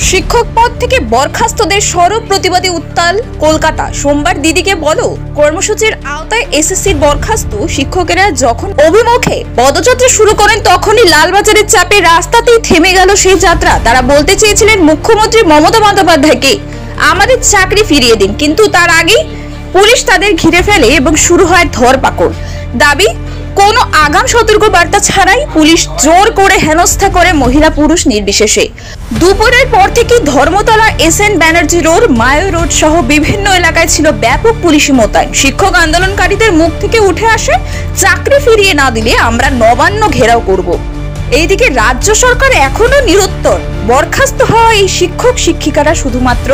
শিক্ষক পদ থেকে বরখাস্তদের সরব প্রতিবাদী উত্তাল কলকাতা। সোমবার দিদিকে বলো কর্মসূচির আওতায় এসএসসির বরখাস্ত শিক্ষকেরা যখন অভিমুখে পদযাত্রা শুরু করেন তখনই লালবাজারের চাপে রাস্তাতেই থেমে গেল সেই যাত্রা। তারা বলতে চেয়েছিলেন মুখ্যমন্ত্রী মমতা বন্দ্যোপাধ্যায়কে আমাদের চাকরি ফিরিয়ে দিন, কিন্তু তার আগেই পুলিশ তাদের ঘিরে ফেলে এবং শুরু হয় ধরপাকড়। দাবি কোনো আগাম সতর্ক বার্তা ছাড়াই পুলিশ জোর করে হেনস্থা করে মহিলা পুরুষ নির্বিশেষে। দুপুরের পর থেকে Dharmatala, SN Banerjee road, Mayo road সহ বিভিন্ন এলাকায় ছিল ব্যাপক পুলিশি মোতায়েন। শিক্ষক আন্দোলনকারীদের মুখ থেকে উঠে আসে চাকরি ফিরিয়ে না দিলে আমরা নবান্ন ঘেরাও করব। এইদিকে রাজ্য সরকার এখনো নিরুত্তর। বরখাস্ত হওয়া এই শিক্ষক শিক্ষিকারা শুধুমাত্র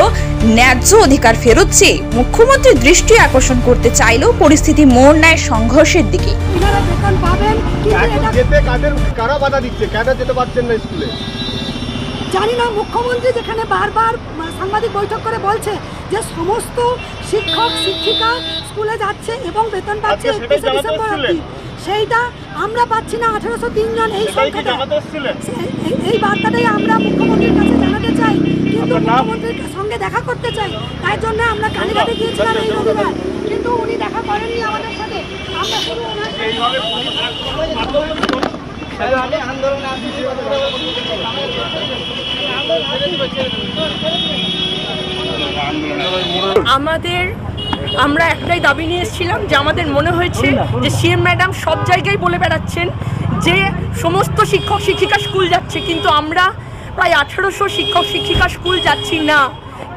ন্যায্য অধিকার ফেরত চেয়ে মুখ্যমন্ত্রীর দৃষ্টি আকর্ষণ করতে চাইলেও পরিস্থিতি মোড় নেয় সংঘর্ষের দিকে। জানি না, মুখ্যমন্ত্রী যেখানে বারবার সাংবাদিক বৈঠক করে বলছে যে সমস্ত শিক্ষক শিক্ষিকা স্কুলে যাচ্ছে এবং বেতন পাচ্ছে 31 ডিসেম্বর অবধি, সেইটা আমরা পাচ্ছি না 1803 জন। এই সংখ্যাটা, এই বার্তাটাই আমরা মুখ্যমন্ত্রীর কাছে জানাতে চাই, কিন্তু মুখ্যমন্ত্রীর সঙ্গে দেখা করতে চাই। তাই জন্য আমরা কালীঘাটে গিয়েছিলাম এই রবিবার, কিন্তু উনি দেখা করেননি আমাদের সাথে। আমরা শুধু আমরা একটাই দাবি নিয়ে এসেছিলাম যে আমাদের মনে হয়েছে যে সিএম ম্যাডাম সব জায়গায় বলে বেড়াচ্ছেন যে সমস্ত শিক্ষক শিক্ষিকা স্কুল যাচ্ছে, কিন্তু আমরা প্রায় 1800 শিক্ষক শিক্ষিকা স্কুল যাচ্ছি না।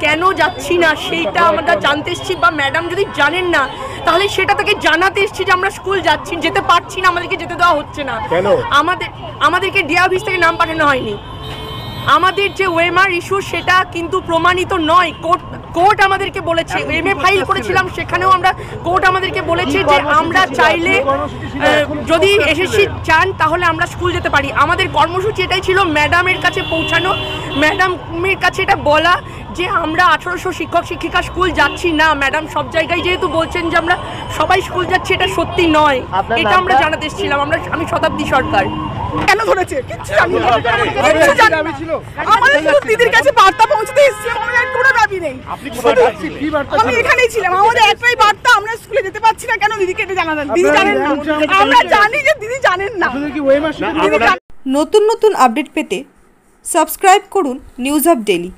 কেন যাচ্ছি না সেইটা আমরা জানতে এসেছি, বা ম্যাডাম যদি জানেন না তাহলে সেটা তাকে জানাতে এসেছি যে আমরা স্কুল যাচ্ছি, যেতে পারছি না, আমাদেরকে যেতে দেওয়া হচ্ছে না। আমাদেরকে ডিআই অফিস থেকে নাম পাঠানো হয়নি। আমাদের যে ওএমআর ইস্যু সেটা কিন্তু প্রমাণিত নয়। কোর্ট আমাদেরকে বলেছে, এমএ ফাইল করেছিলাম সেখানেও কোর্ট আমাদেরকে বলেছে যে আমরা চাইলে যদি এসএসসি চান তাহলে আমরা স্কুল যেতে পারি। আমাদের কর্মসূচি এটাই ছিল ম্যাডামের কাছে পৌঁছানো, ম্যাডামের কাছে এটা বলা যে আমরা 1800 শিক্ষক শিক্ষিকা স্কুল যাচ্ছি না। ম্যাডাম সব জায়গায় যেহেতু বলছেন যে আমরা সবাই স্কুল যাচ্ছি, এটা সত্যি নয়, এটা আমরা জানাতে এসেছিলাম। আমি শতাব্দী সরকার। কেন ধরেছে কিচ্ছু জানি না, কিচ্ছু জানি না। আমাদের শুধু দিদির কাছে বার্তা পৌঁছতে এসেছি, আমাদের কোনো দাবি নেই। আমি এখানেই ছিলাম, আমাদের একটাই বার্তা, আমরা স্কুলে যেতে পারছি না। কেন দিদিকে এটা জানালেন? দিদি জানেন না, আমরা জানি যে দিদি জানেন না। নতুন আপডেট পেতে সাবস্ক্রাইব করুন নিউজ আপ ডেইলি।